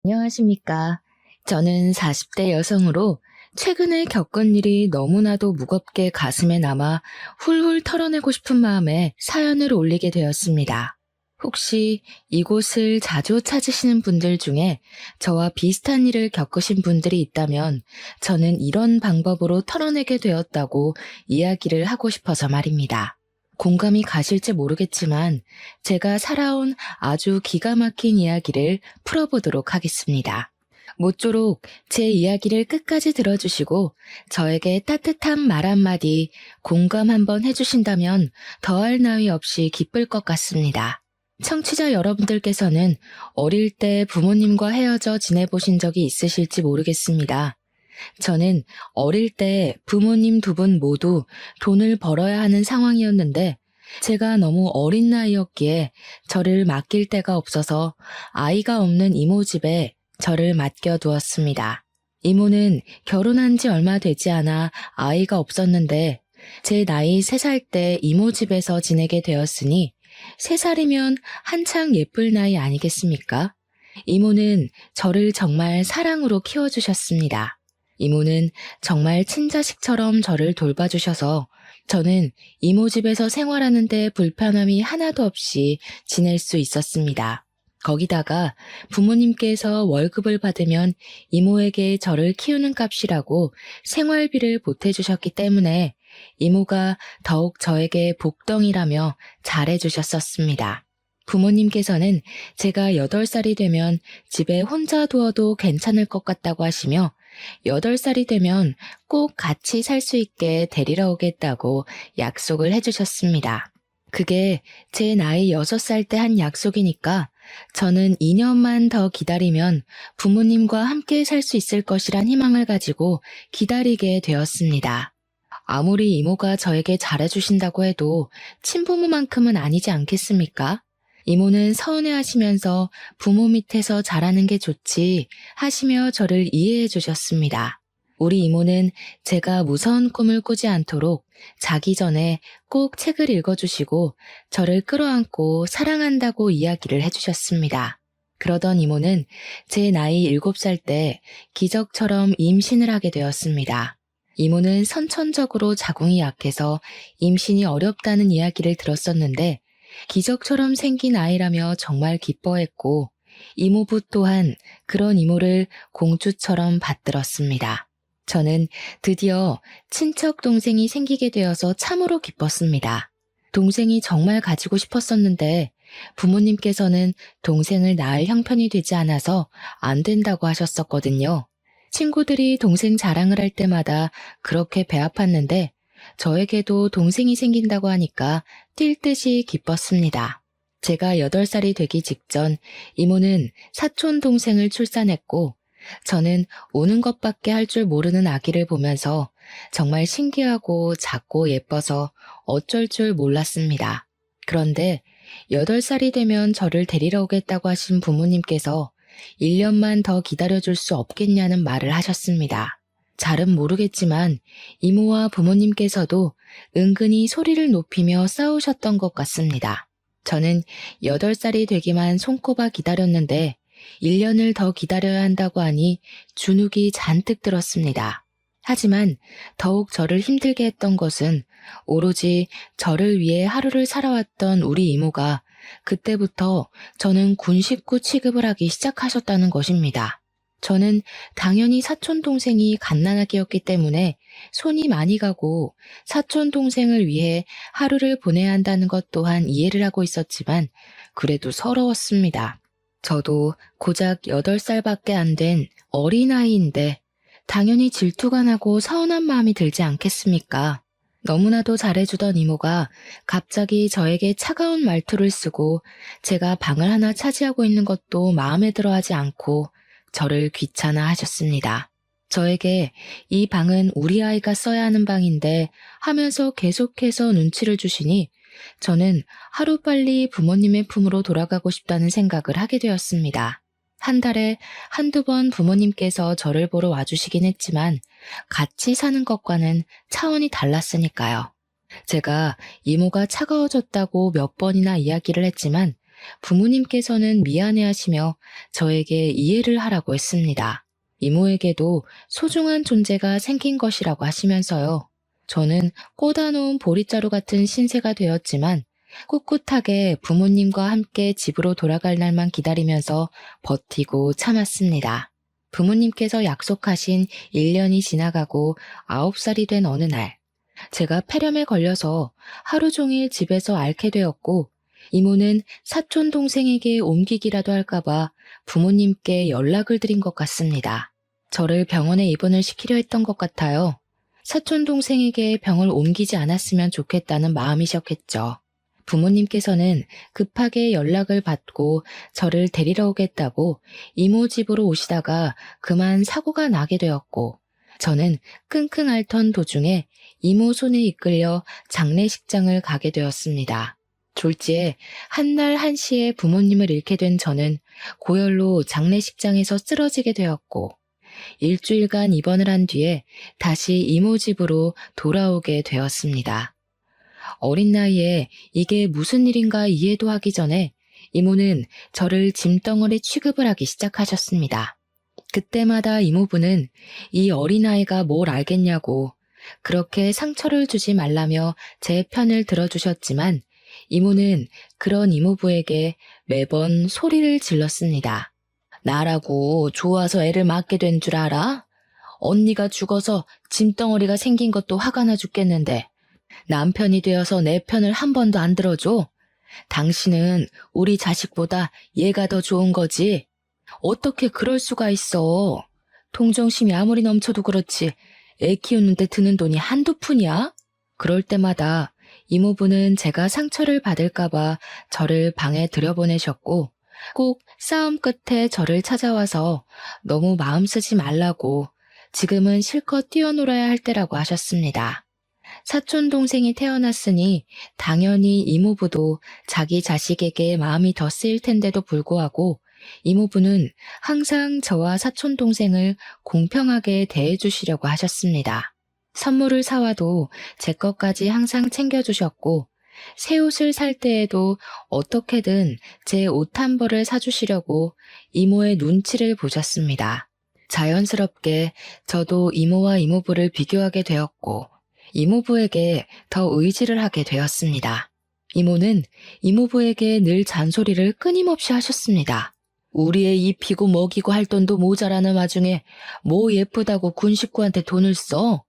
안녕하십니까. 저는 40대 여성으로 최근에 겪은 일이 너무나도 무겁게 가슴에 남아 훌훌 털어내고 싶은 마음에 사연을 올리게 되었습니다. 혹시 이곳을 자주 찾으시는 분들 중에 저와 비슷한 일을 겪으신 분들이 있다면 저는 이런 방법으로 털어내게 되었다고 이야기를 하고 싶어서 말입니다. 공감이 가실지 모르겠지만 제가 살아온 아주 기가 막힌 이야기를 풀어보도록 하겠습니다. 모쪼록 제 이야기를 끝까지 들어주시고 저에게 따뜻한 말 한마디 공감 한번 해주신다면 더할 나위 없이 기쁠 것 같습니다. 청취자 여러분들께서는 어릴 때 부모님과 헤어져 지내보신 적이 있으실지 모르겠습니다. 저는 어릴 때 부모님 두 분 모두 돈을 벌어야 하는 상황이었는데 제가 너무 어린 나이였기에 저를 맡길 데가 없어서 아이가 없는 이모 집에 저를 맡겨두었습니다. 이모는 결혼한 지 얼마 되지 않아 아이가 없었는데 제 나이 3살 때 이모 집에서 지내게 되었으니 3살이면 한창 예쁠 나이 아니겠습니까? 이모는 저를 정말 사랑으로 키워주셨습니다. 이모는 정말 친자식처럼 저를 돌봐주셔서 저는 이모 집에서 생활하는데 불편함이 하나도 없이 지낼 수 있었습니다. 거기다가 부모님께서 월급을 받으면 이모에게 저를 키우는 값이라고 생활비를 보태주셨기 때문에 이모가 더욱 저에게 복덩이라며 잘해주셨었습니다. 부모님께서는 제가 8살이 되면 집에 혼자 두어도 괜찮을 것 같다고 하시며 8살이 되면 꼭 같이 살 수 있게 데리러 오겠다고 약속을 해주셨습니다. 그게 제 나이 6살 때 한 약속이니까 저는 2년만 더 기다리면 부모님과 함께 살 수 있을 것이란 희망을 가지고 기다리게 되었습니다. 아무리 이모가 저에게 잘해주신다고 해도 친부모만큼은 아니지 않겠습니까? 이모는 서운해하시면서 부모 밑에서 자라는 게 좋지 하시며 저를 이해해 주셨습니다. 우리 이모는 제가 무서운 꿈을 꾸지 않도록 자기 전에 꼭 책을 읽어주시고 저를 끌어안고 사랑한다고 이야기를 해주셨습니다. 그러던 이모는 제 나이 7살 때 기적처럼 임신을 하게 되었습니다. 이모는 선천적으로 자궁이 약해서 임신이 어렵다는 이야기를 들었었는데 기적처럼 생긴 아이라며 정말 기뻐했고 이모부 또한 그런 이모를 공주처럼 받들었습니다. 저는 드디어 친척 동생이 생기게 되어서 참으로 기뻤습니다. 동생이 정말 가지고 싶었었는데 부모님께서는 동생을 낳을 형편이 되지 않아서 안 된다고 하셨었거든요. 친구들이 동생 자랑을 할 때마다 그렇게 배 아팠는데 저에게도 동생이 생긴다고 하니까 뛸 듯이 기뻤습니다. 제가 8살이 되기 직전 이모는 사촌 동생을 출산했고 저는 우는 것밖에 할 줄 모르는 아기를 보면서 정말 신기하고 작고 예뻐서 어쩔 줄 몰랐습니다. 그런데 8살이 되면 저를 데리러 오겠다고 하신 부모님께서 1년만 더 기다려줄 수 없겠냐는 말을 하셨습니다. 잘은 모르겠지만 이모와 부모님께서도 은근히 소리를 높이며 싸우셨던 것 같습니다. 저는 8살이 되기만 손꼽아 기다렸는데 1년을 더 기다려야 한다고 하니 주눅이 잔뜩 들었습니다. 하지만 더욱 저를 힘들게 했던 것은 오로지 저를 위해 하루를 살아왔던 우리 이모가 그때부터 저는 군 식구 취급을 하기 시작하셨다는 것입니다. 저는 당연히 사촌 동생이 갓난아기였기 때문에 손이 많이 가고 사촌 동생을 위해 하루를 보내야 한다는 것 또한 이해를 하고 있었지만 그래도 서러웠습니다. 저도 고작 8살밖에 안 된 어린아이인데 당연히 질투가 나고 서운한 마음이 들지 않겠습니까? 너무나도 잘해주던 이모가 갑자기 저에게 차가운 말투를 쓰고 제가 방을 하나 차지하고 있는 것도 마음에 들어하지 않고 저를 귀찮아 하셨습니다. 저에게 이 방은 우리 아이가 써야 하는 방인데 하면서 계속해서 눈치를 주시니 저는 하루빨리 부모님의 품으로 돌아가고 싶다는 생각을 하게 되었습니다. 한 달에 한두 번 부모님께서 저를 보러 와주시긴 했지만 같이 사는 것과는 차원이 달랐으니까요. 제가 이모가 차가워졌다고 몇 번이나 이야기를 했지만 부모님께서는 미안해하시며 저에게 이해를 하라고 했습니다. 이모에게도 소중한 존재가 생긴 것이라고 하시면서요. 저는 꽂아놓은 보릿자루 같은 신세가 되었지만 꿋꿋하게 부모님과 함께 집으로 돌아갈 날만 기다리면서 버티고 참았습니다. 부모님께서 약속하신 1년이 지나가고 9살이 된 어느 날, 제가 폐렴에 걸려서 하루 종일 집에서 앓게 되었고, 이모는 사촌 동생에게 옮기기라도 할까봐 부모님께 연락을 드린 것 같습니다. 저를 병원에 입원을 시키려 했던 것 같아요. 사촌 동생에게 병을 옮기지 않았으면 좋겠다는 마음이셨겠죠. 부모님께서는 급하게 연락을 받고 저를 데리러 오겠다고 이모 집으로 오시다가 그만 사고가 나게 되었고, 저는 끙끙 앓던 도중에 이모 손에 이끌려 장례식장을 가게 되었습니다. 졸지에 한날 한시에 부모님을 잃게 된 저는 고열로 장례식장에서 쓰러지게 되었고, 일주일간 입원을 한 뒤에 다시 이모 집으로 돌아오게 되었습니다. 어린 나이에 이게 무슨 일인가 이해도 하기 전에 이모는 저를 짐덩어리 취급을 하기 시작하셨습니다. 그때마다 이모부는 이 어린아이가 뭘 알겠냐고 그렇게 상처를 주지 말라며 제 편을 들어주셨지만, 이모는 그런 이모부에게 매번 소리를 질렀습니다. 나라고 좋아서 애를 맡게 된 줄 알아? 언니가 죽어서 짐덩어리가 생긴 것도 화가 나 죽겠는데 남편이 되어서 내 편을 한 번도 안 들어줘? 당신은 우리 자식보다 얘가 더 좋은 거지? 어떻게 그럴 수가 있어? 동정심이 아무리 넘쳐도 그렇지 애 키우는데 드는 돈이 한두 푼이야? 그럴 때마다 이모부는 제가 상처를 받을까봐 저를 방에 들여보내셨고, 꼭 싸움 끝에 저를 찾아와서 너무 마음 쓰지 말라고 지금은 실컷 뛰어놀아야 할 때라고 하셨습니다. 사촌 동생이 태어났으니 당연히 이모부도 자기 자식에게 마음이 더 쓰일 텐데도 불구하고 이모부는 항상 저와 사촌 동생을 공평하게 대해주시려고 하셨습니다. 선물을 사와도 제 것까지 항상 챙겨주셨고, 새 옷을 살 때에도 어떻게든 제 옷 한 벌을 사주시려고 이모의 눈치를 보셨습니다. 자연스럽게 저도 이모와 이모부를 비교하게 되었고, 이모부에게 더 의지를 하게 되었습니다. 이모는 이모부에게 늘 잔소리를 끊임없이 하셨습니다. 우리 애 입히고 먹이고 할 돈도 모자라는 와중에 뭐 예쁘다고 군 식구한테 돈을 써?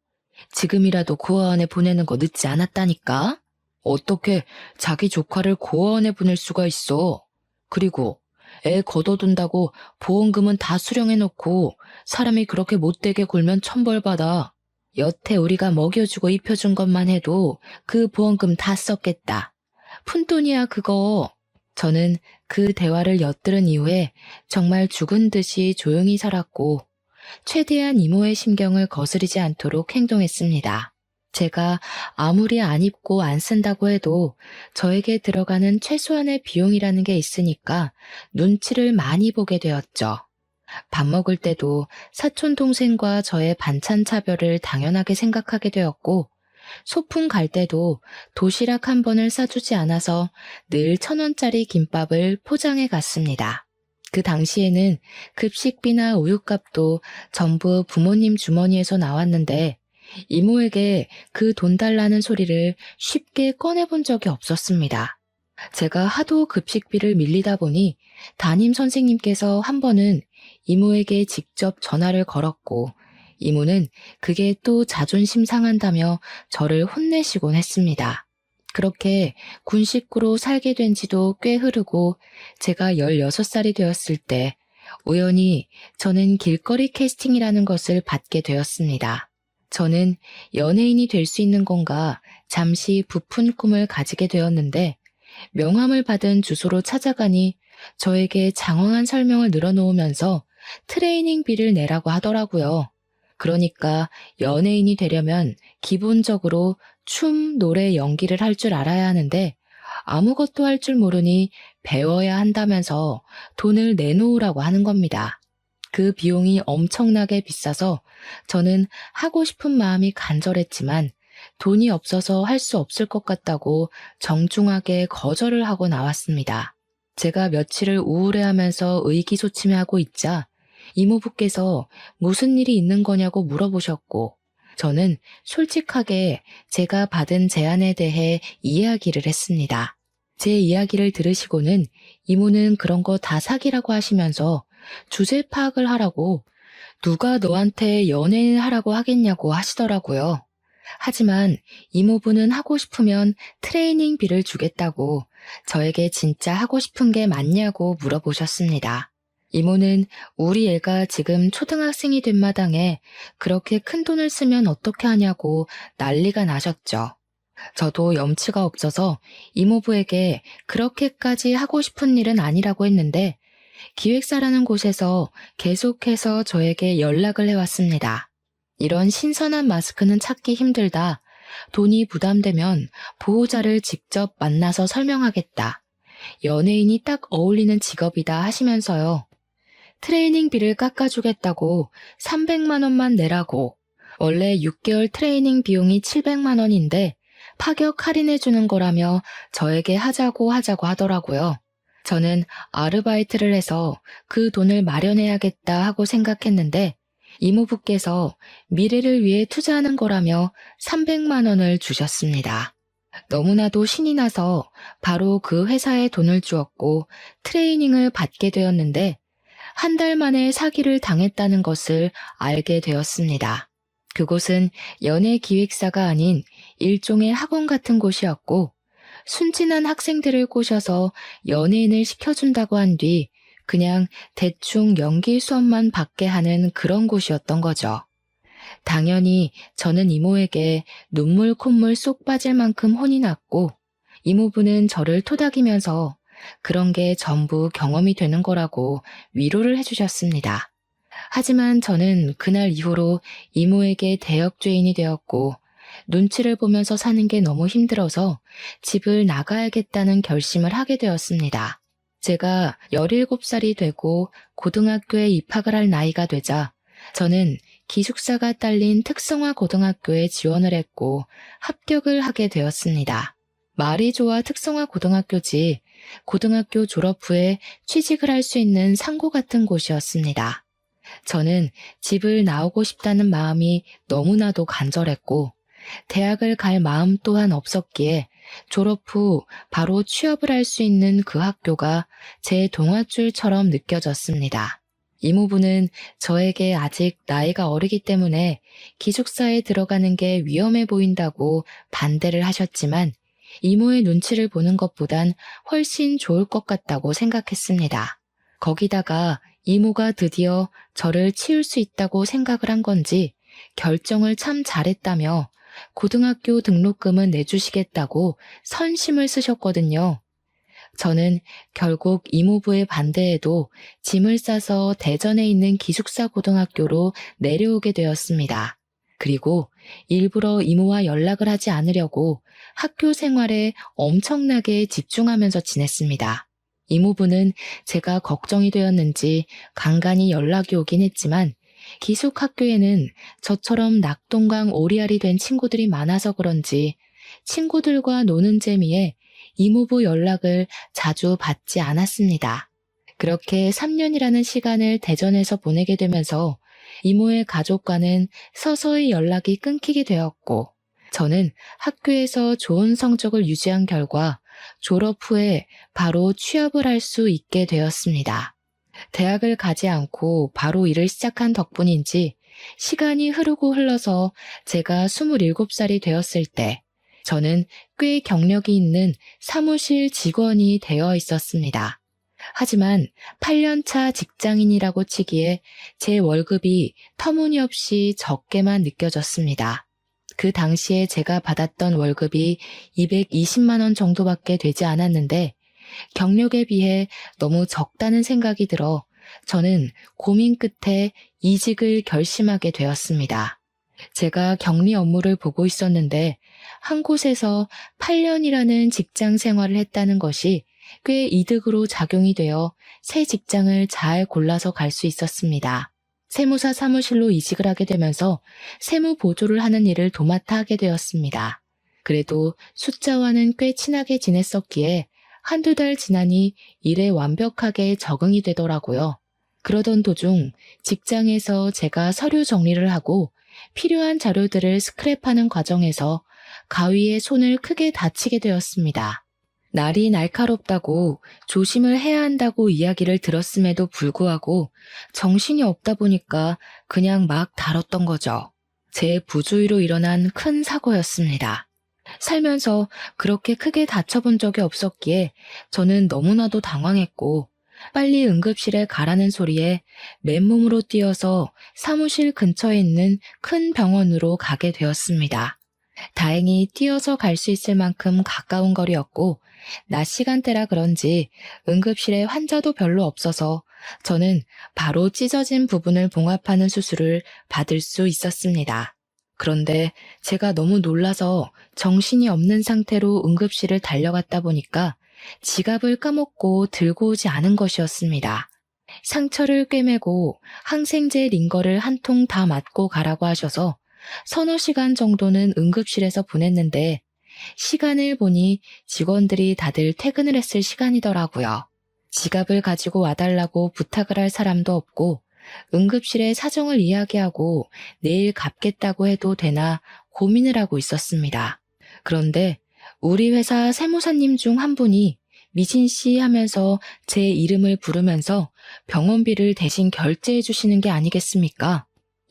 지금이라도 고아원에 보내는 거 늦지 않았다니까? 어떻게 자기 조카를 고아원에 보낼 수가 있어? 그리고 애 걷어둔다고 보험금은 다 수령해놓고 사람이 그렇게 못되게 굴면 천벌받아. 여태 우리가 먹여주고 입혀준 것만 해도 그 보험금 다 썼겠다. 푼돈이야 그거. 저는 그 대화를 엿들은 이후에 정말 죽은 듯이 조용히 살았고, 최대한 이모의 심경을 거스르지 않도록 행동했습니다. 제가 아무리 안 입고 안 쓴다고 해도 저에게 들어가는 최소한의 비용이라는 게 있으니까 눈치를 많이 보게 되었죠. 밥 먹을 때도 사촌 동생과 저의 반찬 차별을 당연하게 생각하게 되었고, 소풍 갈 때도 도시락 한 번을 싸주지 않아서 늘 1,000원짜리 김밥을 포장해 갔습니다. 그 당시에는 급식비나 우유값도 전부 부모님 주머니에서 나왔는데 이모에게 그 돈 달라는 소리를 쉽게 꺼내본 적이 없었습니다. 제가 하도 급식비를 밀리다 보니 담임 선생님께서 한 번은 이모에게 직접 전화를 걸었고, 이모는 그게 또 자존심 상한다며 저를 혼내시곤 했습니다. 그렇게 군 식구로 살게 된 지도 꽤 흐르고, 제가 16살이 되었을 때 우연히 저는 길거리 캐스팅이라는 것을 받게 되었습니다. 저는 연예인이 될 수 있는 건가 잠시 부푼 꿈을 가지게 되었는데, 명함을 받은 주소로 찾아가니 저에게 장황한 설명을 늘어놓으면서 트레이닝비를 내라고 하더라고요. 그러니까 연예인이 되려면 기본적으로 춤, 노래, 연기를 할 줄 알아야 하는데 아무것도 할 줄 모르니 배워야 한다면서 돈을 내놓으라고 하는 겁니다. 그 비용이 엄청나게 비싸서 저는 하고 싶은 마음이 간절했지만 돈이 없어서 할 수 없을 것 같다고 정중하게 거절을 하고 나왔습니다. 제가 며칠을 우울해하면서 의기소침해하고 있자 이모부께서 무슨 일이 있는 거냐고 물어보셨고, 저는 솔직하게 제가 받은 제안에 대해 이야기를 했습니다. 제 이야기를 들으시고는 이모는 그런 거 다 사기라고 하시면서 주제 파악을 하라고, 누가 너한테 연예인 하라고 하겠냐고 하시더라고요. 하지만 이모부는 하고 싶으면 트레이닝비를 주겠다고 저에게 진짜 하고 싶은 게 맞냐고 물어보셨습니다. 이모는 우리 애가 지금 초등학생이 된 마당에 그렇게 큰 돈을 쓰면 어떻게 하냐고 난리가 나셨죠. 저도 염치가 없어서 이모부에게 그렇게까지 하고 싶은 일은 아니라고 했는데, 기획사라는 곳에서 계속해서 저에게 연락을 해왔습니다. 이런 신선한 마스크는 찾기 힘들다. 돈이 부담되면 보호자를 직접 만나서 설명하겠다. 연예인이 딱 어울리는 직업이다 하시면서요. 트레이닝비를 깎아주겠다고 300만 원만 내라고. 원래 6개월 트레이닝 비용이 700만 원인데 파격 할인해주는 거라며 저에게 하자고 하더라고요. 저는 아르바이트를 해서 그 돈을 마련해야겠다 하고 생각했는데, 이모부께서 미래를 위해 투자하는 거라며 300만 원을 주셨습니다. 너무나도 신이 나서 바로 그 회사에 돈을 주었고 트레이닝을 받게 되었는데, 한 달 만에 사기를 당했다는 것을 알게 되었습니다. 그곳은 연예 기획사가 아닌 일종의 학원 같은 곳이었고, 순진한 학생들을 꼬셔서 연예인을 시켜준다고 한 뒤 그냥 대충 연기 수업만 받게 하는 그런 곳이었던 거죠. 당연히 저는 이모에게 눈물 콧물 쏙 빠질 만큼 혼이 났고, 이모부는 저를 토닥이면서 그런 게 전부 경험이 되는 거라고 위로를 해주셨습니다. 하지만 저는 그날 이후로 이모에게 대역죄인이 되었고, 눈치를 보면서 사는 게 너무 힘들어서 집을 나가야겠다는 결심을 하게 되었습니다. 제가 17살이 되고 고등학교에 입학을 할 나이가 되자 저는 기숙사가 딸린 특성화 고등학교에 지원을 했고 합격을 하게 되었습니다. 말이 좋아 특성화 고등학교지, 고등학교 졸업 후에 취직을 할 수 있는 상고 같은 곳이었습니다. 저는 집을 나오고 싶다는 마음이 너무나도 간절했고 대학을 갈 마음 또한 없었기에 졸업 후 바로 취업을 할 수 있는 그 학교가 제 동아줄처럼 느껴졌습니다. 이모부는 저에게 아직 나이가 어리기 때문에 기숙사에 들어가는 게 위험해 보인다고 반대를 하셨지만, 이모의 눈치를 보는 것보단 훨씬 좋을 것 같다고 생각했습니다. 거기다가 이모가 드디어 저를 치울 수 있다고 생각을 한 건지 결정을 참 잘했다며 고등학교 등록금은 내주시겠다고 선심을 쓰셨거든요. 저는 결국 이모부의 반대에도 짐을 싸서 대전에 있는 기숙사 고등학교로 내려오게 되었습니다. 그리고 일부러 이모와 연락을 하지 않으려고 학교 생활에 엄청나게 집중하면서 지냈습니다. 이모부는 제가 걱정이 되었는지 간간히 연락이 오긴 했지만, 기숙학교에는 저처럼 낙동강 오리알이 된 친구들이 많아서 그런지 친구들과 노는 재미에 이모부 연락을 자주 받지 않았습니다. 그렇게 3년이라는 시간을 대전에서 보내게 되면서 이모의 가족과는 서서히 연락이 끊기게 되었고, 저는 학교에서 좋은 성적을 유지한 결과 졸업 후에 바로 취업을 할 수 있게 되었습니다. 대학을 가지 않고 바로 일을 시작한 덕분인지 시간이 흐르고 흘러서 제가 27살이 되었을 때 저는 꽤 경력이 있는 사무실 직원이 되어 있었습니다. 하지만 8년차 직장인이라고 치기에 제 월급이 터무니없이 적게만 느껴졌습니다. 그 당시에 제가 받았던 월급이 220만 원 정도밖에 되지 않았는데, 경력에 비해 너무 적다는 생각이 들어 저는 고민 끝에 이직을 결심하게 되었습니다. 제가 격리 업무를 보고 있었는데 한 곳에서 8년이라는 직장 생활을 했다는 것이 꽤 이득으로 작용이 되어 새 직장을 잘 골라서 갈 수 있었습니다. 세무사 사무실로 이직을 하게 되면서 세무 보조를 하는 일을 도맡아 하게 되었습니다. 그래도 숫자와는 꽤 친하게 지냈었기에 한두 달 지나니 일에 완벽하게 적응이 되더라고요. 그러던 도중 직장에서 제가 서류 정리를 하고 필요한 자료들을 스크랩하는 과정에서 가위에 손을 크게 다치게 되었습니다. 날이 날카롭다고 조심을 해야 한다고 이야기를 들었음에도 불구하고 정신이 없다 보니까 그냥 막 다뤘던 거죠. 제 부주의로 일어난 큰 사고였습니다. 살면서 그렇게 크게 다쳐본 적이 없었기에 저는 너무나도 당황했고 빨리 응급실에 가라는 소리에 맨몸으로 뛰어서 사무실 근처에 있는 큰 병원으로 가게 되었습니다. 다행히 뛰어서 갈 수 있을 만큼 가까운 거리였고 낮 시간대라 그런지 응급실에 환자도 별로 없어서 저는 바로 찢어진 부분을 봉합하는 수술을 받을 수 있었습니다. 그런데 제가 너무 놀라서 정신이 없는 상태로 응급실을 달려갔다 보니까 지갑을 까먹고 들고 오지 않은 것이었습니다. 상처를 꿰매고 항생제 링거를 한 통 다 맞고 가라고 하셔서 서너 시간 정도는 응급실에서 보냈는데 시간을 보니 직원들이 다들 퇴근을 했을 시간이더라고요. 지갑을 가지고 와달라고 부탁을 할 사람도 없고 응급실에 사정을 이야기하고 내일 갚겠다고 해도 되나 고민을 하고 있었습니다. 그런데 우리 회사 세무사님 중 한 분이 미진 씨 하면서 제 이름을 부르면서 병원비를 대신 결제해 주시는 게 아니겠습니까?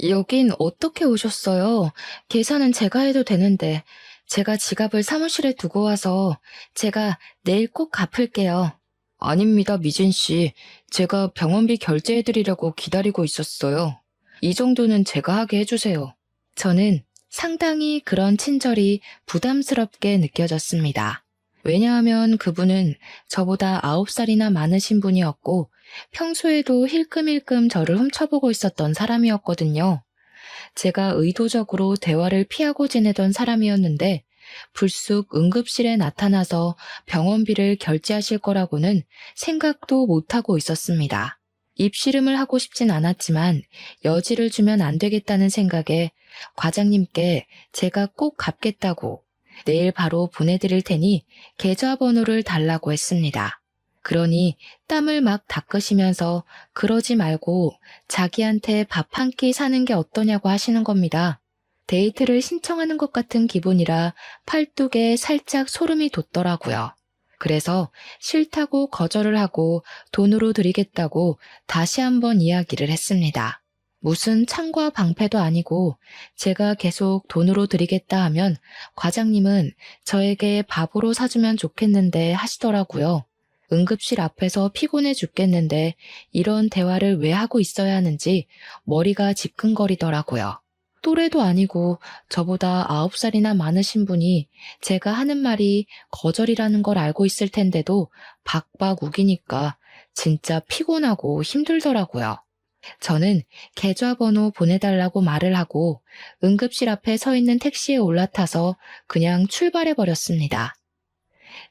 여긴 어떻게 오셨어요? 계산은 제가 해도 되는데 제가 지갑을 사무실에 두고 와서 제가 내일 꼭 갚을게요. 아닙니다, 미진 씨. 제가 병원비 결제해드리려고 기다리고 있었어요. 이 정도는 제가 하게 해주세요. 저는 상당히 그런 친절이 부담스럽게 느껴졌습니다. 왜냐하면 그분은 저보다 9살이나 많으신 분이었고 평소에도 힐끔힐끔 저를 훔쳐보고 있었던 사람이었거든요. 제가 의도적으로 대화를 피하고 지내던 사람이었는데 불쑥 응급실에 나타나서 병원비를 결제하실 거라고는 생각도 못하고 있었습니다. 입씨름을 하고 싶진 않았지만 여지를 주면 안 되겠다는 생각에 과장님께 제가 꼭 갚겠다고 내일 바로 보내드릴 테니 계좌번호를 달라고 했습니다. 그러니 땀을 막 닦으시면서 그러지 말고 자기한테 밥 한 끼 사는 게 어떠냐고 하시는 겁니다. 데이트를 신청하는 것 같은 기분이라 팔뚝에 살짝 소름이 돋더라고요. 그래서 싫다고 거절을 하고 돈으로 드리겠다고 다시 한번 이야기를 했습니다. 무슨 창과 방패도 아니고 제가 계속 돈으로 드리겠다 하면 과장님은 저에게 밥으로 사주면 좋겠는데 하시더라고요. 응급실 앞에서 피곤해 죽겠는데 이런 대화를 왜 하고 있어야 하는지 머리가 지끈거리더라고요. 또래도 아니고 저보다 9살이나 많으신 분이 제가 하는 말이 거절이라는 걸 알고 있을 텐데도 박박 우기니까 진짜 피곤하고 힘들더라고요. 저는 계좌번호 보내달라고 말을 하고 응급실 앞에 서 있는 택시에 올라타서 그냥 출발해버렸습니다.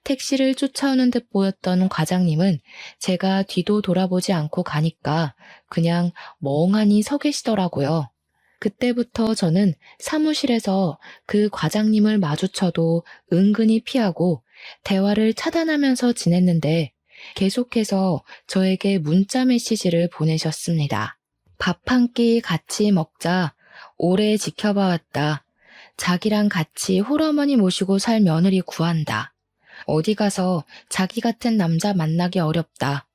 택시를 쫓아오는 듯 보였던 과장님은 제가 뒤도 돌아보지 않고 가니까 그냥 멍하니 서 계시더라고요. 그때부터 저는 사무실에서 그 과장님을 마주쳐도 은근히 피하고 대화를 차단하면서 지냈는데 계속해서 저에게 문자 메시지를 보내셨습니다. 밥 한 끼 같이 먹자. 오래 지켜봐왔다. 자기랑 같이 홀어머니 모시고 살 며느리 구한다. 어디 가서 자기 같은 남자 만나기 어렵다.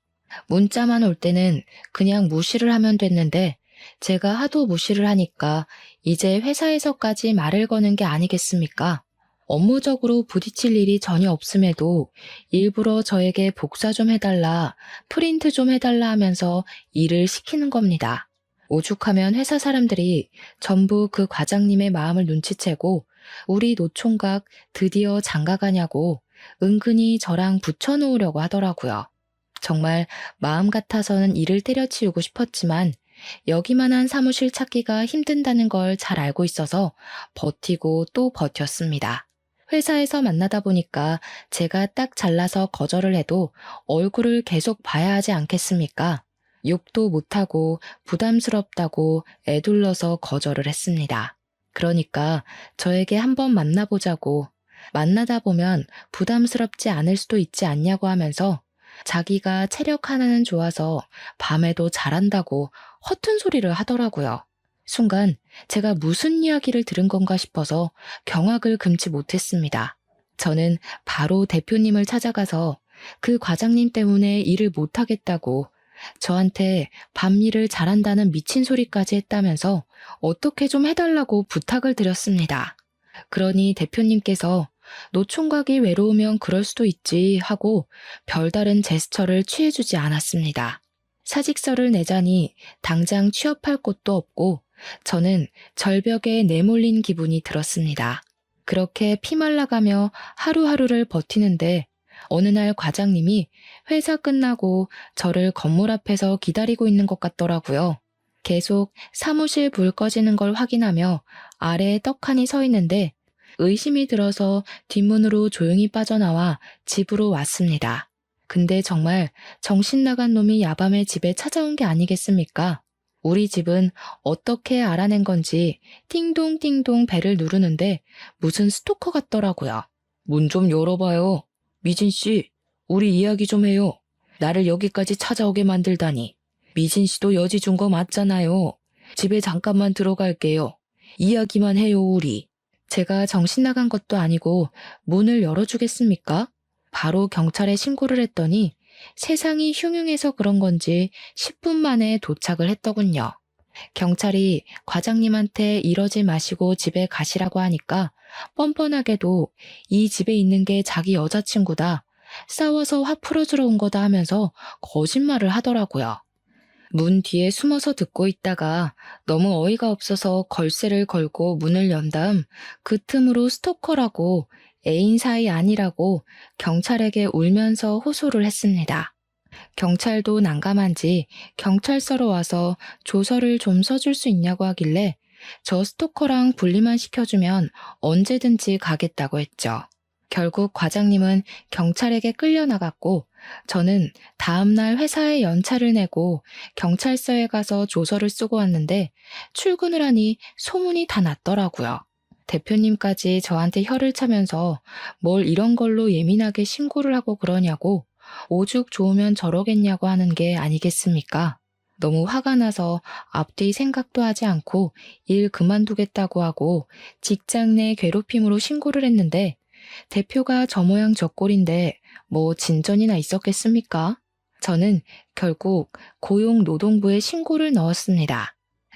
문자만 올 때는 그냥 무시를 하면 됐는데 제가 하도 무시를 하니까 이제 회사에서까지 말을 거는 게 아니겠습니까? 업무적으로 부딪힐 일이 전혀 없음에도 일부러 저에게 복사 좀 해달라, 프린트 좀 해달라 하면서 일을 시키는 겁니다. 오죽하면 회사 사람들이 전부 그 과장님의 마음을 눈치채고 우리 노총각 드디어 장가가냐고 은근히 저랑 붙여놓으려고 하더라고요. 정말 마음 같아서는 일을 때려치우고 싶었지만 여기만한 사무실 찾기가 힘든다는 걸 잘 알고 있어서 버티고 또 버텼습니다. 회사에서 만나다 보니까 제가 딱 잘라서 거절을 해도 얼굴을 계속 봐야 하지 않겠습니까? 욕도 못하고 부담스럽다고 애둘러서 거절을 했습니다. 그러니까 저에게 한번 만나보자고 만나다 보면 부담스럽지 않을 수도 있지 않냐고 하면서 자기가 체력 하나는 좋아서 밤에도 잘한다고 허튼 소리를 하더라고요. 순간 제가 무슨 이야기를 들은 건가 싶어서 경악을 금치 못했습니다. 저는 바로 대표님을 찾아가서 그 과장님 때문에 일을 못하겠다고 저한테 밤일을 잘한다는 미친 소리까지 했다면서 어떻게 좀 해달라고 부탁을 드렸습니다. 그러니 대표님께서 노총각이 외로우면 그럴 수도 있지 하고 별다른 제스처를 취해주지 않았습니다. 사직서를 내자니 당장 취업할 곳도 없고 저는 절벽에 내몰린 기분이 들었습니다. 그렇게 피말라가며 하루하루를 버티는데 어느 날 과장님이 회사 끝나고 저를 건물 앞에서 기다리고 있는 것 같더라고요. 계속 사무실 불 꺼지는 걸 확인하며 아래에 떡하니 서 있는데 의심이 들어서 뒷문으로 조용히 빠져나와 집으로 왔습니다. 근데 정말 정신 나간 놈이 야밤에 집에 찾아온 게 아니겠습니까? 우리 집은 어떻게 알아낸 건지 띵동띵동 벨을 누르는데 무슨 스토커 같더라고요. 문 좀 열어봐요. 미진 씨, 우리 이야기 좀 해요. 나를 여기까지 찾아오게 만들다니. 미진 씨도 여지 준 거 맞잖아요. 집에 잠깐만 들어갈게요. 이야기만 해요, 우리. 제가 정신 나간 것도 아니고 문을 열어주겠습니까? 바로 경찰에 신고를 했더니 세상이 흉흉해서 그런 건지 10분 만에 도착을 했더군요. 경찰이 과장님한테 이러지 마시고 집에 가시라고 하니까 뻔뻔하게도 이 집에 있는 게 자기 여자친구다. 싸워서 화 풀어주러 온 거다 하면서 거짓말을 하더라고요. 문 뒤에 숨어서 듣고 있다가 너무 어이가 없어서 걸쇠를 걸고 문을 연 다음 그 틈으로 스토커라고 애인 사이 아니라고 경찰에게 울면서 호소를 했습니다. 경찰도 난감한지 경찰서로 와서 조서를 좀 써줄 수 있냐고 하길래 저 스토커랑 분리만 시켜주면 언제든지 가겠다고 했죠. 결국 과장님은 경찰에게 끌려나갔고 저는 다음날 회사에 연차를 내고 경찰서에 가서 조서를 쓰고 왔는데 출근을 하니 소문이 다 났더라고요. 대표님까지 저한테 혀를 차면서 뭘 이런 걸로 예민하게 신고를 하고 그러냐고 오죽 좋으면 저러겠냐고 하는 게 아니겠습니까? 너무 화가 나서 앞뒤 생각도 하지 않고 일 그만두겠다고 하고 직장 내 괴롭힘으로 신고를 했는데 대표가 저 모양 저 꼴인데 뭐 진전이나 있었겠습니까? 저는 결국 고용노동부에 신고를 넣었습니다.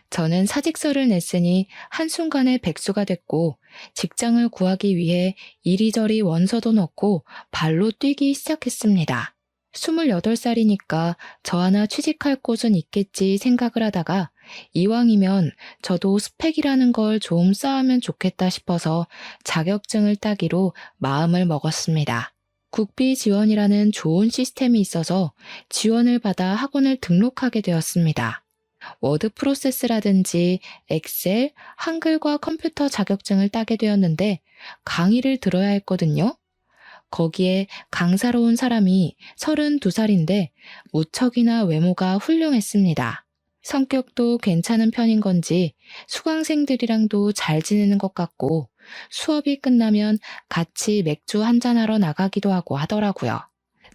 저는 사직서를 냈으니 한순간에 백수가 됐고 직장을 구하기 위해 이리저리 원서도 넣고 발로 뛰기 시작했습니다. 28살이니까 저 하나 취직할 곳은 있겠지 생각을 하다가 이왕이면 저도 스펙이라는 걸 좀 쌓으면 좋겠다 싶어서 자격증을 따기로 마음을 먹었습니다. 국비 지원이라는 좋은 시스템이 있어서 지원을 받아 학원을 등록하게 되었습니다. 워드 프로세스라든지 엑셀, 한글과 컴퓨터 자격증을 따게 되었는데 강의를 들어야 했거든요. 거기에 강사로 온 사람이 32살인데 무척이나 외모가 훌륭했습니다. 성격도 괜찮은 편인 건지 수강생들이랑도 잘 지내는 것 같고 수업이 끝나면 같이 맥주 한잔하러 나가기도 하고 하더라고요.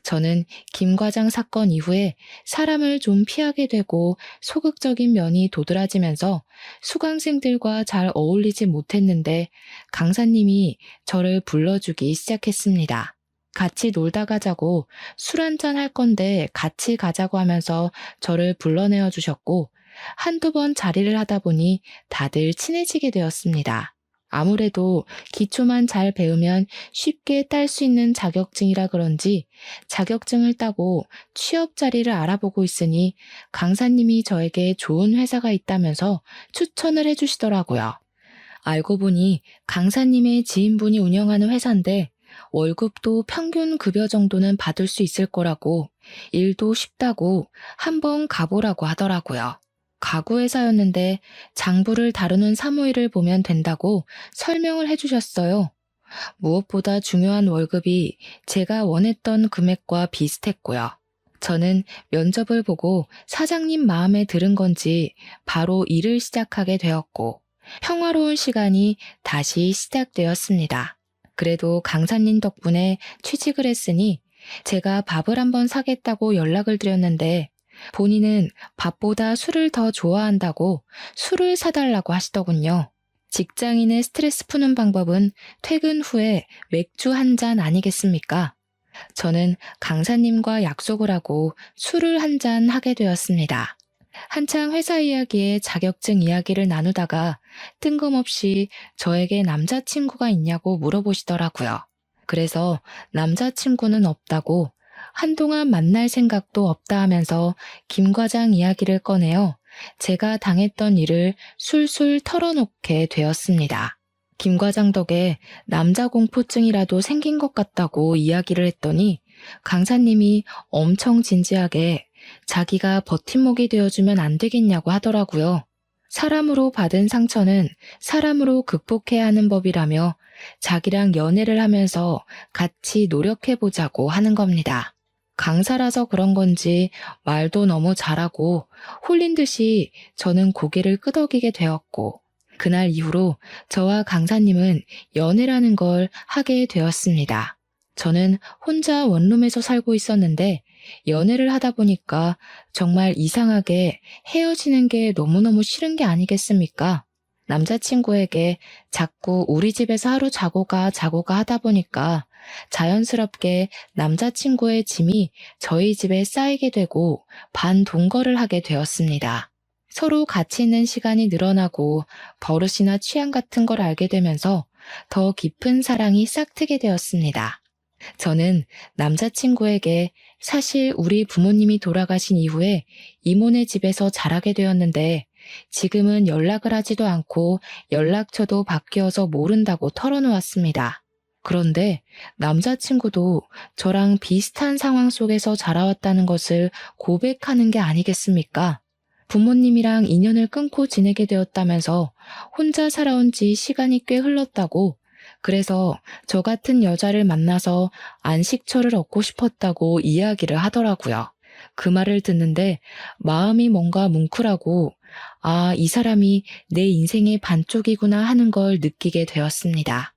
저는 김 과장 사건 이후에 사람을 좀 피하게 되고 소극적인 면이 도드라지면서 수강생들과 잘 어울리지 못했는데 강사님이 저를 불러주기 시작했습니다. 같이 놀다 가자고 술 한잔 할 건데 같이 가자고 하면서 저를 불러내어 주셨고 한두 번 자리를 하다 보니 다들 친해지게 되었습니다. 아무래도 기초만 잘 배우면 쉽게 딸 수 있는 자격증이라 그런지 자격증을 따고 취업 자리를 알아보고 있으니 강사님이 저에게 좋은 회사가 있다면서 추천을 해주시더라고요. 알고 보니 강사님의 지인분이 운영하는 회사인데 월급도 평균 급여 정도는 받을 수 있을 거라고 일도 쉽다고 한번 가보라고 하더라고요. 가구회사였는데 장부를 다루는 사무일을 보면 된다고 설명을 해주셨어요. 무엇보다 중요한 월급이 제가 원했던 금액과 비슷했고요. 저는 면접을 보고 사장님 마음에 들은 건지 바로 일을 시작하게 되었고 평화로운 시간이 다시 시작되었습니다. 그래도 강사님 덕분에 취직을 했으니 제가 밥을 한번 사겠다고 연락을 드렸는데 본인은 밥보다 술을 더 좋아한다고 술을 사달라고 하시더군요. 직장인의 스트레스 푸는 방법은 퇴근 후에 맥주 한 잔 아니겠습니까? 저는 강사님과 약속을 하고 술을 한 잔 하게 되었습니다. 한창 회사 이야기에 자격증 이야기를 나누다가 뜬금없이 저에게 남자친구가 있냐고 물어보시더라고요. 그래서 남자친구는 없다고 한동안 만날 생각도 없다 하면서 김 과장 이야기를 꺼내어 제가 당했던 일을 술술 털어놓게 되었습니다. 김 과장 덕에 남자 공포증이라도 생긴 것 같다고 이야기를 했더니 강사님이 엄청 진지하게 자기가 버팀목이 되어주면 안 되겠냐고 하더라고요. 사람으로 받은 상처는 사람으로 극복해야 하는 법이라며 자기랑 연애를 하면서 같이 노력해보자고 하는 겁니다. 강사라서 그런 건지 말도 너무 잘하고 홀린 듯이 저는 고개를 끄덕이게 되었고 그날 이후로 저와 강사님은 연애라는 걸 하게 되었습니다. 저는 혼자 원룸에서 살고 있었는데 연애를 하다 보니까 정말 이상하게 헤어지는 게 너무너무 싫은 게 아니겠습니까? 남자친구에게 자꾸 우리 집에서 하루 자고가 하다 보니까 자연스럽게 남자친구의 짐이 저희 집에 쌓이게 되고 반동거를 하게 되었습니다. 서로 같이 있는 시간이 늘어나고 버릇이나 취향 같은 걸 알게 되면서 더 깊은 사랑이 싹트게 되었습니다. 저는 남자친구에게 사실 우리 부모님이 돌아가신 이후에 이모네 집에서 자라게 되었는데 지금은 연락을 하지도 않고 연락처도 바뀌어서 모른다고 털어놓았습니다. 그런데 남자친구도 저랑 비슷한 상황 속에서 자라왔다는 것을 고백하는 게 아니겠습니까? 부모님이랑 인연을 끊고 지내게 되었다면서 혼자 살아온 지 시간이 꽤 흘렀다고 그래서 저 같은 여자를 만나서 안식처를 얻고 싶었다고 이야기를 하더라고요. 그 말을 듣는데 마음이 뭔가 뭉클하고 아, 이 사람이 내 인생의 반쪽이구나 하는 걸 느끼게 되었습니다.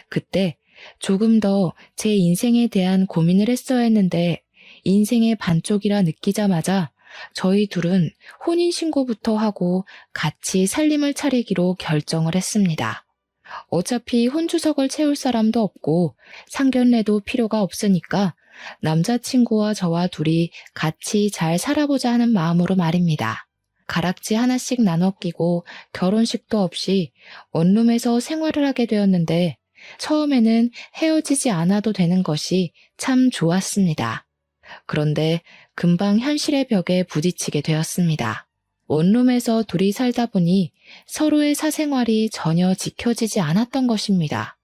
그때 조금 더 제 인생에 대한 고민을 했어야 했는데 인생의 반쪽이라 느끼자마자 저희 둘은 혼인신고부터 하고 같이 살림을 차리기로 결정을 했습니다. 어차피 혼주석을 채울 사람도 없고 상견례도 필요가 없으니까 남자친구와 저와 둘이 같이 잘 살아보자 하는 마음으로 말입니다. 가락지 하나씩 나눠 끼고 결혼식도 없이 원룸에서 생활을 하게 되었는데 처음에는 헤어지지 않아도 되는 것이 참 좋았습니다. 그런데 금방 현실의 벽에 부딪히게 되었습니다. 원룸에서 둘이 살다 보니 서로의 사생활이 전혀 지켜지지 않았던 것입니다.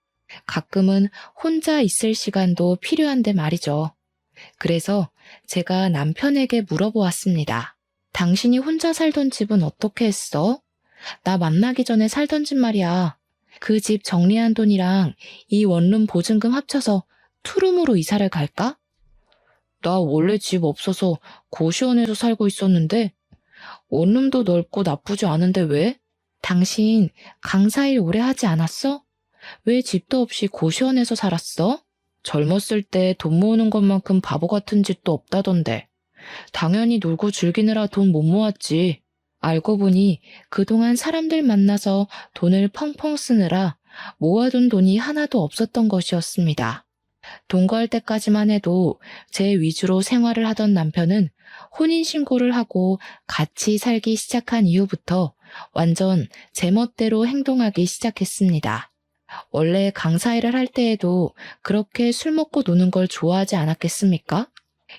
가끔은 혼자 있을 시간도 필요한데 말이죠. 그래서 제가 남편에게 물어보았습니다. 당신이 혼자 살던 집은 어떻게 했어? 나 만나기 전에 살던 집 말이야. 그 집 정리한 돈이랑 이 원룸 보증금 합쳐서 투룸으로 이사를 갈까? 나 원래 집 없어서 고시원에서 살고 있었는데 원룸도 넓고 나쁘지 않은데 왜? 당신 강사일 오래 하지 않았어? 왜 집도 없이 고시원에서 살았어? 젊었을 때 돈 모으는 것만큼 바보 같은 짓도 없다던데. 당연히 놀고 즐기느라 돈 못 모았지. 알고 보니 그동안 사람들 만나서 돈을 펑펑 쓰느라 모아둔 돈이 하나도 없었던 것이었습니다. 동거할 때까지만 해도 제 위주로 생활을 하던 남편은 혼인신고를 하고 같이 살기 시작한 이후부터 완전 제멋대로 행동하기 시작했습니다. 원래 강사 일을 할 때에도 그렇게 술 먹고 노는 걸 좋아하지 않았겠습니까?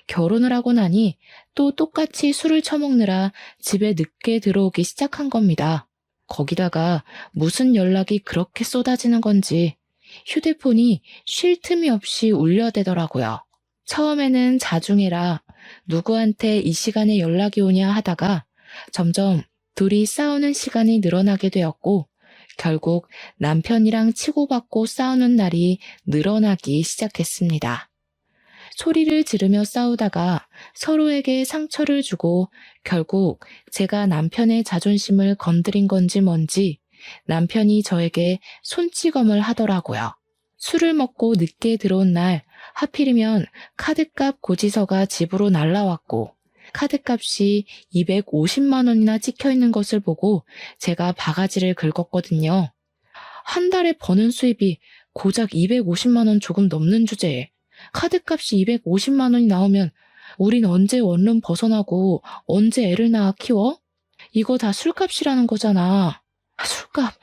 결혼을 하고 나니 또 똑같이 술을 처먹느라 집에 늦게 들어오기 시작한 겁니다. 거기다가 무슨 연락이 그렇게 쏟아지는 건지 휴대폰이 쉴 틈이 없이 울려대더라고요. 처음에는 자중해라, 누구한테 이 시간에 연락이 오냐 하다가 점점 둘이 싸우는 시간이 늘어나게 되었고 결국 남편이랑 치고받고 싸우는 날이 늘어나기 시작했습니다. 소리를 지르며 싸우다가 서로에게 상처를 주고 결국 제가 남편의 자존심을 건드린 건지 뭔지 남편이 저에게 손찌검을 하더라고요. 술을 먹고 늦게 들어온 날 하필이면 카드값 고지서가 집으로 날라왔고 카드값이 250만 원이나 찍혀 있는 것을 보고 제가 바가지를 긁었거든요. 한 달에 버는 수입이 고작 250만 원 조금 넘는 주제에 카드값이 250만 원이 나오면 우린 언제 원룸 벗어나고 언제 애를 낳아 키워? 이거 다 술값이라는 거잖아. 술값.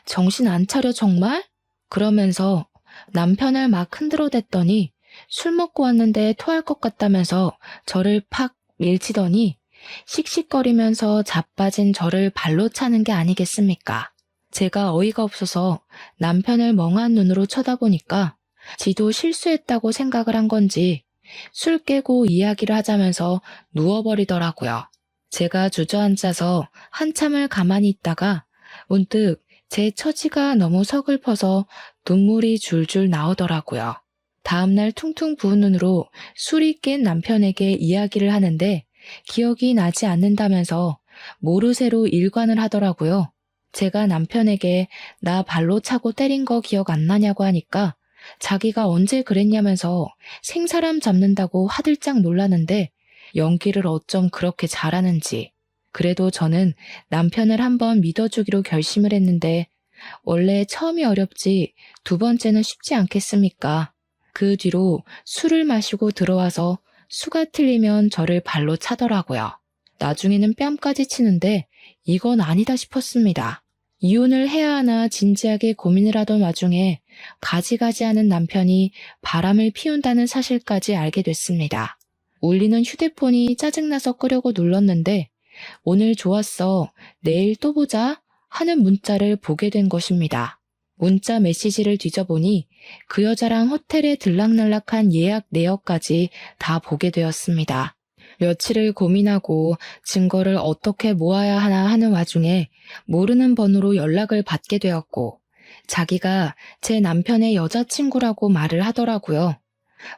정신 안 차려 정말? 그러면서 남편을 막 흔들어댔더니 술 먹고 왔는데 토할 것 같다면서 저를 팍 밀치더니 씩씩거리면서 자빠진 저를 발로 차는 게 아니겠습니까? 제가 어이가 없어서 남편을 멍한 눈으로 쳐다보니까 지도 실수했다고 생각을 한 건지 술 깨고 이야기를 하자면서 누워버리더라고요. 제가 주저앉아서 한참을 가만히 있다가 문득 제 처지가 너무 서글퍼서 눈물이 줄줄 나오더라고요. 다음날 퉁퉁 부은 눈으로 술이 깬 남편에게 이야기를 하는데 기억이 나지 않는다면서 모르쇠로 일관을 하더라고요. 제가 남편에게 나 발로 차고 때린 거 기억 안 나냐고 하니까 자기가 언제 그랬냐면서 생사람 잡는다고 화들짝 놀라는데 연기를 어쩜 그렇게 잘하는지. 그래도 저는 남편을 한번 믿어주기로 결심을 했는데 원래 처음이 어렵지 두 번째는 쉽지 않겠습니까? 그 뒤로 술을 마시고 들어와서 수가 틀리면 저를 발로 차더라고요. 나중에는 뺨까지 치는데 이건 아니다 싶었습니다. 이혼을 해야 하나 진지하게 고민을 하던 와중에 가지가지하는 남편이 바람을 피운다는 사실까지 알게 됐습니다. 울리는 휴대폰이 짜증나서 끄려고 눌렀는데 오늘 좋았어, 내일 또 보자 하는 문자를 보게 된 것입니다. 문자 메시지를 뒤져보니 그 여자랑 호텔에 들락날락한 예약 내역까지 다 보게 되었습니다. 며칠을 고민하고 증거를 어떻게 모아야 하나 하는 와중에 모르는 번호로 연락을 받게 되었고 자기가 제 남편의 여자친구라고 말을 하더라고요.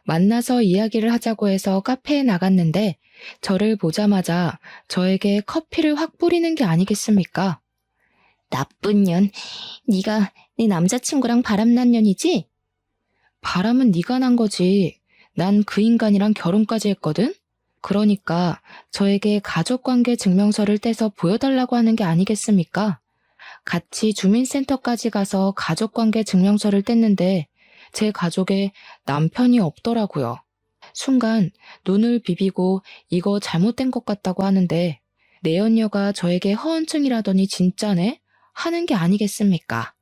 만나서 이야기를 하자고 해서 카페에 나갔는데 저를 보자마자 저에게 커피를 확 뿌리는 게 아니겠습니까? 나쁜 년, 네가 내 남자친구랑 바람난 년이지? 바람은 네가 난 거지. 난 그 인간이랑 결혼까지 했거든? 그러니까 저에게 가족관계 증명서를 떼서 보여달라고 하는 게 아니겠습니까? 같이 주민센터까지 가서 가족관계 증명서를 뗐는데 제 가족에 남편이 없더라고요. 순간 눈을 비비고 이거 잘못된 것 같다고 하는데 내연녀가 저에게 허언증이라더니 진짜네? 하는 게 아니겠습니까?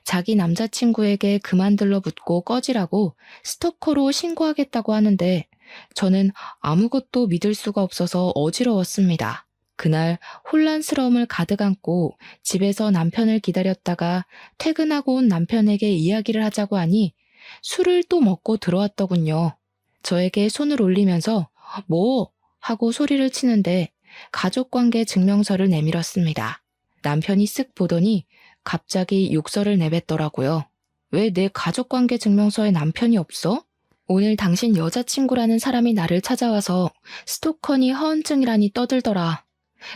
자기 남자친구에게 그만 들러붙고 꺼지라고 스토커로 신고하겠다고 하는데 저는 아무것도 믿을 수가 없어서 어지러웠습니다. 그날 혼란스러움을 가득 안고 집에서 남편을 기다렸다가 퇴근하고 온 남편에게 이야기를 하자고 하니 술을 또 먹고 들어왔더군요. 저에게 손을 올리면서 뭐? 하고 소리를 치는데 가족관계 증명서를 내밀었습니다. 남편이 쓱 보더니 갑자기 욕설을 내뱉더라고요. 왜 내 가족관계 증명서에 남편이 없어? 오늘 당신 여자친구라는 사람이 나를 찾아와서 스토커니 허언증이라니 떠들더라.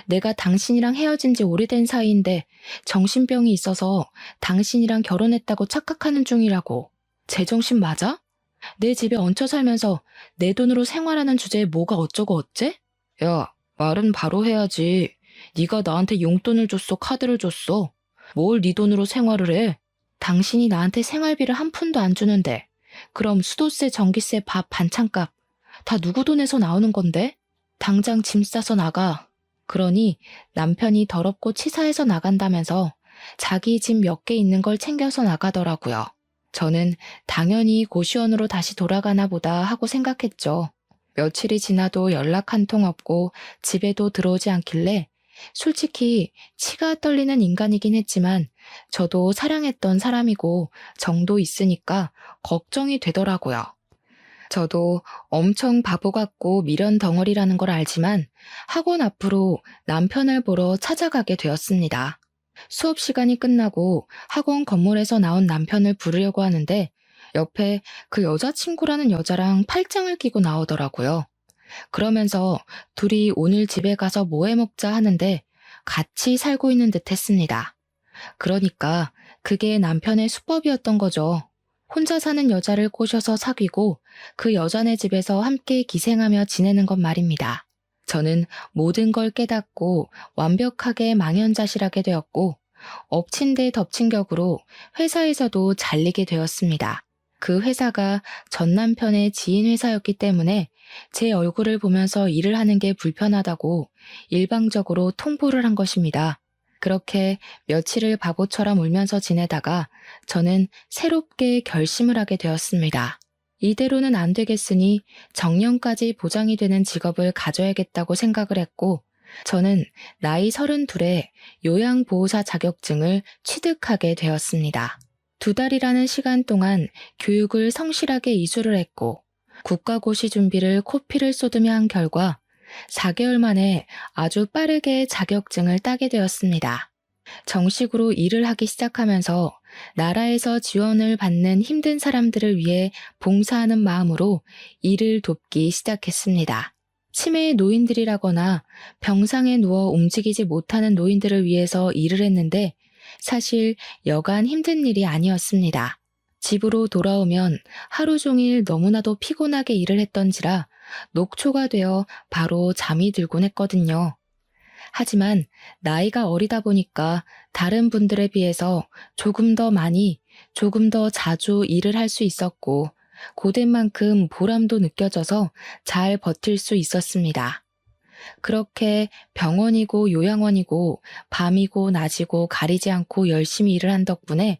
내가 당신이랑 헤어진 지 오래된 사이인데 정신병이 있어서 당신이랑 결혼했다고 착각하는 중이라고. 제정신 맞아? 내 집에 얹혀 살면서 내 돈으로 생활하는 주제에 뭐가 어쩌고 어째? 야, 말은 바로 해야지. 네가 나한테 용돈을 줬어, 카드를 줬어. 뭘 네 돈으로 생활을 해? 당신이 나한테 생활비를 한 푼도 안 주는데 그럼 수도세, 전기세, 밥, 반찬값 다 누구 돈에서 나오는 건데? 당장 짐 싸서 나가. 그러니 남편이 더럽고 치사해서 나간다면서 자기 집 몇 개 있는 걸 챙겨서 나가더라고요. 저는 당연히 고시원으로 다시 돌아가나 보다 하고 생각했죠. 며칠이 지나도 연락 한 통 없고 집에도 들어오지 않길래 솔직히 치가 떨리는 인간이긴 했지만 저도 사랑했던 사람이고 정도 있으니까 걱정이 되더라고요. 저도 엄청 바보 같고 미련 덩어리라는 걸 알지만 학원 앞으로 남편을 보러 찾아가게 되었습니다. 수업 시간이 끝나고 학원 건물에서 나온 남편을 부르려고 하는데 옆에 그 여자친구라는 여자랑 팔짱을 끼고 나오더라고요. 그러면서 둘이 오늘 집에 가서 뭐 해 먹자 하는데 같이 살고 있는 듯 했습니다. 그러니까 그게 남편의 수법이었던 거죠. 혼자 사는 여자를 꼬셔서 사귀고 그 여자네 집에서 함께 기생하며 지내는 것 말입니다. 저는 모든 걸 깨닫고 완벽하게 망연자실하게 되었고 엎친 데 덮친 격으로 회사에서도 잘리게 되었습니다. 그 회사가 전 남편의 지인 회사였기 때문에 제 얼굴을 보면서 일을 하는 게 불편하다고 일방적으로 통보를 한 것입니다. 그렇게 며칠을 바보처럼 울면서 지내다가 저는 새롭게 결심을 하게 되었습니다. 이대로는 안 되겠으니 정년까지 보장이 되는 직업을 가져야겠다고 생각을 했고, 저는 나이 32에 요양보호사 자격증을 취득하게 되었습니다. 2달이라는 시간 동안 교육을 성실하게 이수를 했고, 국가고시 준비를 코피를 쏟으며 한 결과 4개월 만에 아주 빠르게 자격증을 따게 되었습니다. 정식으로 일을 하기 시작하면서 나라에서 지원을 받는 힘든 사람들을 위해 봉사하는 마음으로 일을 돕기 시작했습니다. 치매의 노인들이라거나 병상에 누워 움직이지 못하는 노인들을 위해서 일을 했는데 사실 여간 힘든 일이 아니었습니다. 집으로 돌아오면 하루 종일 너무나도 피곤하게 일을 했던지라 녹초가 되어 바로 잠이 들곤 했거든요. 하지만 나이가 어리다 보니까 다른 분들에 비해서 조금 더 많이, 조금 더 자주 일을 할 수 있었고 고된 만큼 보람도 느껴져서 잘 버틸 수 있었습니다. 그렇게 병원이고 요양원이고 밤이고 낮이고 가리지 않고 열심히 일을 한 덕분에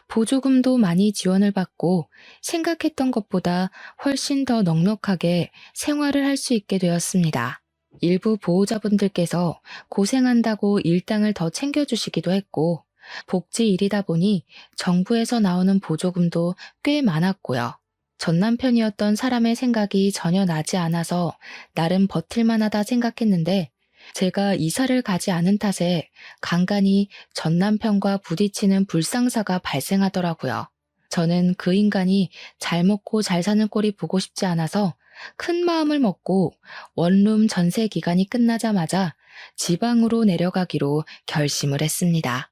보조금도 많이 지원을 받고 생각했던 것보다 훨씬 더 넉넉하게 생활을 할 수 있게 되었습니다. 일부 보호자분들께서 고생한다고 일당을 더 챙겨주시기도 했고 복지 일이다 보니 정부에서 나오는 보조금도 꽤 많았고요. 전 남편이었던 사람의 생각이 전혀 나지 않아서 나름 버틸만하다 생각했는데 제가 이사를 가지 않은 탓에 간간히 전 남편과 부딪히는 불상사가 발생하더라고요. 저는 그 인간이 잘 먹고 잘 사는 꼴이 보고 싶지 않아서 큰 마음을 먹고 원룸 전세 기간이 끝나자마자 지방으로 내려가기로 결심을 했습니다.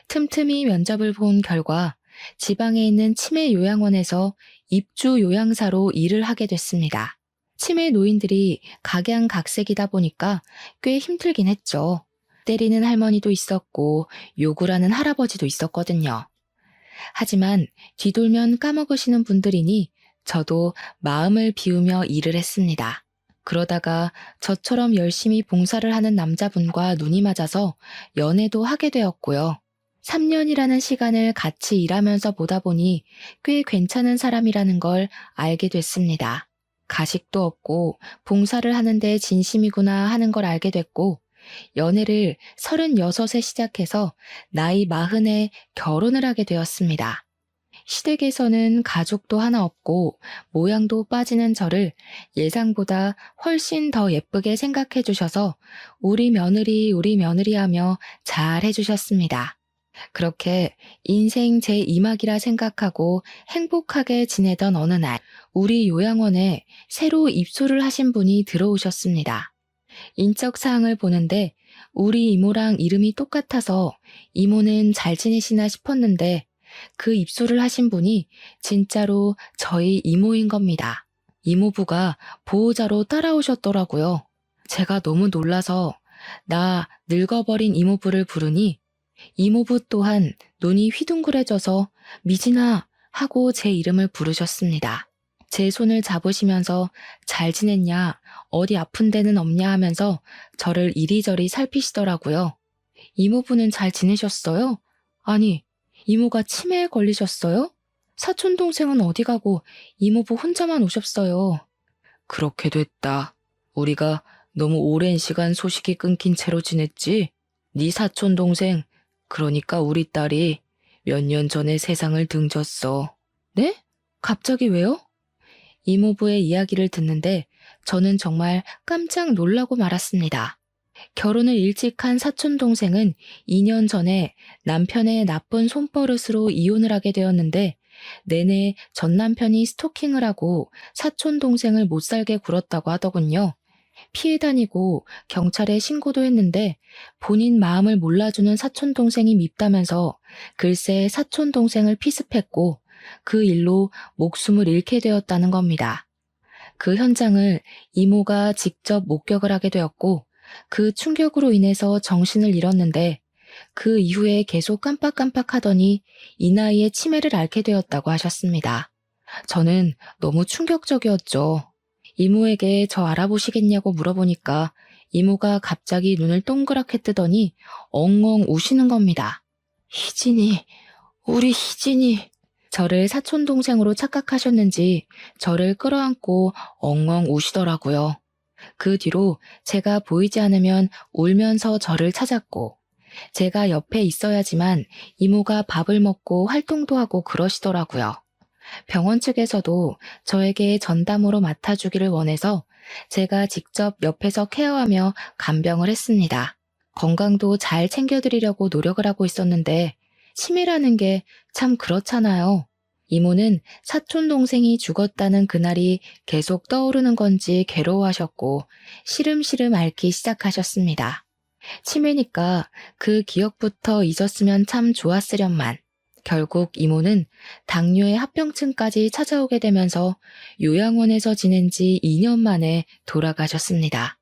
틈틈이 면접을 본 결과 지방에 있는 치매 요양원에서 입주 요양사로 일을 하게 됐습니다. 치매 노인들이 각양각색이다 보니까 꽤 힘들긴 했죠. 때리는 할머니도 있었고 욕을 하는 할아버지도 있었거든요. 하지만 뒤돌면 까먹으시는 분들이니 저도 마음을 비우며 일을 했습니다. 그러다가 저처럼 열심히 봉사를 하는 남자분과 눈이 맞아서 연애도 하게 되었고요. 3년이라는 시간을 같이 일하면서 보다 보니 꽤 괜찮은 사람이라는 걸 알게 됐습니다. 가식도 없고 봉사를 하는데 진심이구나 하는 걸 알게 됐고 연애를 36에 시작해서 나이 40에 결혼을 하게 되었습니다. 시댁에서는 가족도 하나 없고 모양도 빠지는 저를 예상보다 훨씬 더 예쁘게 생각해 주셔서 우리 며느리 하며 잘 해주셨습니다. 그렇게 인생 제2막이라 생각하고 행복하게 지내던 어느 날 우리 요양원에 새로 입소를 하신 분이 들어오셨습니다. 인적사항을 보는데 우리 이모랑 이름이 똑같아서 이모는 잘 지내시나 싶었는데 그 입소를 하신 분이 진짜로 저희 이모인 겁니다. 이모부가 보호자로 따라오셨더라고요. 제가 너무 놀라서 나 늙어버린 이모부를 부르니 이모부 또한 눈이 휘둥그레져서 미진아 하고 제 이름을 부르셨습니다. 제 손을 잡으시면서 잘 지냈냐, 어디 아픈 데는 없냐 하면서 저를 이리저리 살피시더라고요. 이모부는 잘 지내셨어요? 아니, 이모가 치매에 걸리셨어요? 사촌 동생은 어디 가고 이모부 혼자만 오셨어요. 그렇게 됐다. 우리가 너무 오랜 시간 소식이 끊긴 채로 지냈지? 네 사촌 동생, 그러니까 우리 딸이 몇 년 전에 세상을 등졌어. 네? 갑자기 왜요? 이모부의 이야기를 듣는데 저는 정말 깜짝 놀라고 말았습니다. 결혼을 일찍 한 사촌 동생은 2년 전에 남편의 나쁜 손버릇으로 이혼을 하게 되었는데 내내 전 남편이 스토킹을 하고 사촌 동생을 못 살게 굴었다고 하더군요. 피해 다니고 경찰에 신고도 했는데 본인 마음을 몰라주는 사촌 동생이 밉다면서 글쎄 사촌 동생을 피습했고 그 일로 목숨을 잃게 되었다는 겁니다. 그 현장을 이모가 직접 목격을 하게 되었고 그 충격으로 인해서 정신을 잃었는데 그 이후에 계속 깜빡깜빡하더니 이 나이에 치매를 앓게 되었다고 하셨습니다. 저는 너무 충격적이었죠. 이모에게 저 알아보시겠냐고 물어보니까 이모가 갑자기 눈을 동그랗게 뜨더니 엉엉 우시는 겁니다. 희진이, 우리 희진이. 저를 사촌동생으로 착각하셨는지 저를 끌어안고 엉엉 우시더라고요. 그 뒤로 제가 보이지 않으면 울면서 저를 찾았고 제가 옆에 있어야지만 이모가 밥을 먹고 활동도 하고 그러시더라고요. 병원 측에서도 저에게 전담으로 맡아주기를 원해서 제가 직접 옆에서 케어하며 간병을 했습니다. 건강도 잘 챙겨드리려고 노력을 하고 있었는데 치매라는 게 참 그렇잖아요. 이모는 사촌 동생이 죽었다는 그날이 계속 떠오르는 건지 괴로워하셨고 시름시름 앓기 시작하셨습니다. 치매니까 그 기억부터 잊었으면 참 좋았으련만 결국 이모는 당뇨의 합병증까지 찾아오게 되면서 요양원에서 지낸 지 2년 만에 돌아가셨습니다.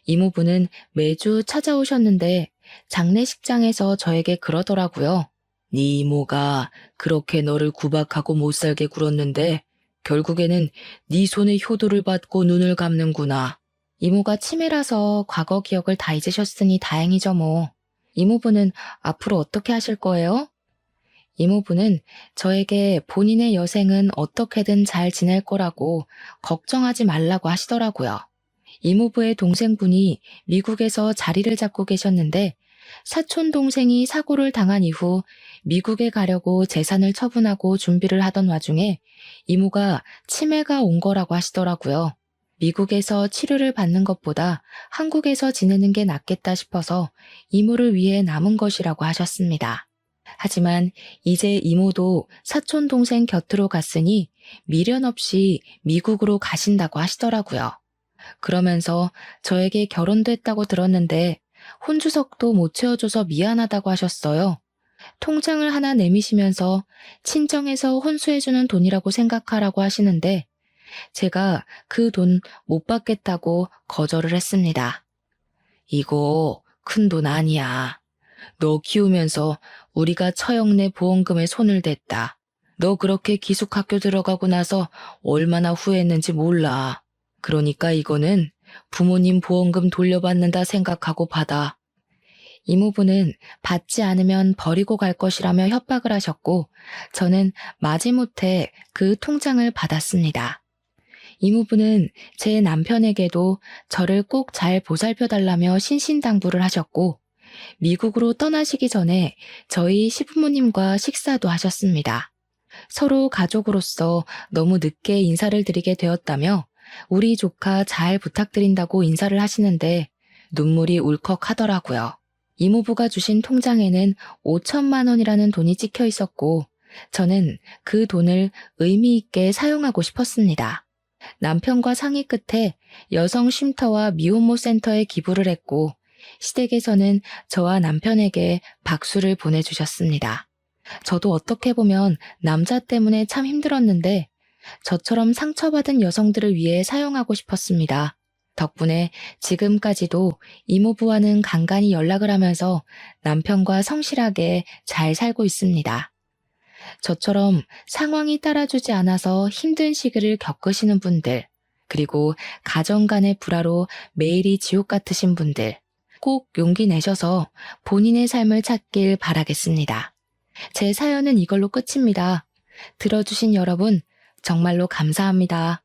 이모부는 매주 찾아오셨는데 장례식장에서 저에게 그러더라고요. 네 이모가 그렇게 너를 구박하고 못살게 굴었는데 결국에는 네 손에 효도를 받고 눈을 감는구나. 이모가 치매라서 과거 기억을 다 잊으셨으니 다행이죠 뭐. 이모부는 앞으로 어떻게 하실 거예요? 이모부는 저에게 본인의 여생은 어떻게든 잘 지낼 거라고 걱정하지 말라고 하시더라고요. 이모부의 동생분이 미국에서 자리를 잡고 계셨는데 사촌 동생이 사고를 당한 이후 미국에 가려고 재산을 처분하고 준비를 하던 와중에 이모가 치매가 온 거라고 하시더라고요. 미국에서 치료를 받는 것보다 한국에서 지내는 게 낫겠다 싶어서 이모를 위해 남은 것이라고 하셨습니다. 하지만 이제 이모도 사촌 동생 곁으로 갔으니 미련 없이 미국으로 가신다고 하시더라고요. 그러면서 저에게 결혼도 했다고 들었는데 혼주석도 못 채워줘서 미안하다고 하셨어요. 통장을 하나 내미시면서 친정에서 혼수해주는 돈이라고 생각하라고 하시는데 제가 그 돈 못 받겠다고 거절을 했습니다. 이거 큰 돈 아니야. 너 키우면서 우리가 처형내 보험금에 손을 댔다. 너 그렇게 기숙학교 들어가고 나서 얼마나 후회했는지 몰라. 그러니까 이거는 부모님 보험금 돌려받는다 생각하고 받아. 이모부는 받지 않으면 버리고 갈 것이라며 협박을 하셨고 저는 마지못해 그 통장을 받았습니다. 이모부는 제 남편에게도 저를 꼭 잘 보살펴달라며 신신당부를 하셨고 미국으로 떠나시기 전에 저희 시부모님과 식사도 하셨습니다. 서로 가족으로서 너무 늦게 인사를 드리게 되었다며 우리 조카 잘 부탁드린다고 인사를 하시는데 눈물이 울컥하더라고요. 이모부가 주신 통장에는 5천만 원이라는 돈이 찍혀 있었고 저는 그 돈을 의미 있게 사용하고 싶었습니다. 남편과 상의 끝에 여성 쉼터와 미혼모 센터에 기부를 했고 시댁에서는 저와 남편에게 박수를 보내주셨습니다. 저도 어떻게 보면 남자 때문에 참 힘들었는데 저처럼 상처받은 여성들을 위해 사용하고 싶었습니다. 덕분에 지금까지도 이모부와는 간간히 연락을 하면서 남편과 성실하게 잘 살고 있습니다. 저처럼 상황이 따라주지 않아서 힘든 시기를 겪으시는 분들, 그리고 가정 간의 불화로 매일이 지옥 같으신 분들, 꼭 용기 내셔서 본인의 삶을 찾길 바라겠습니다. 제 사연은 이걸로 끝입니다. 들어주신 여러분, 정말로 감사합니다.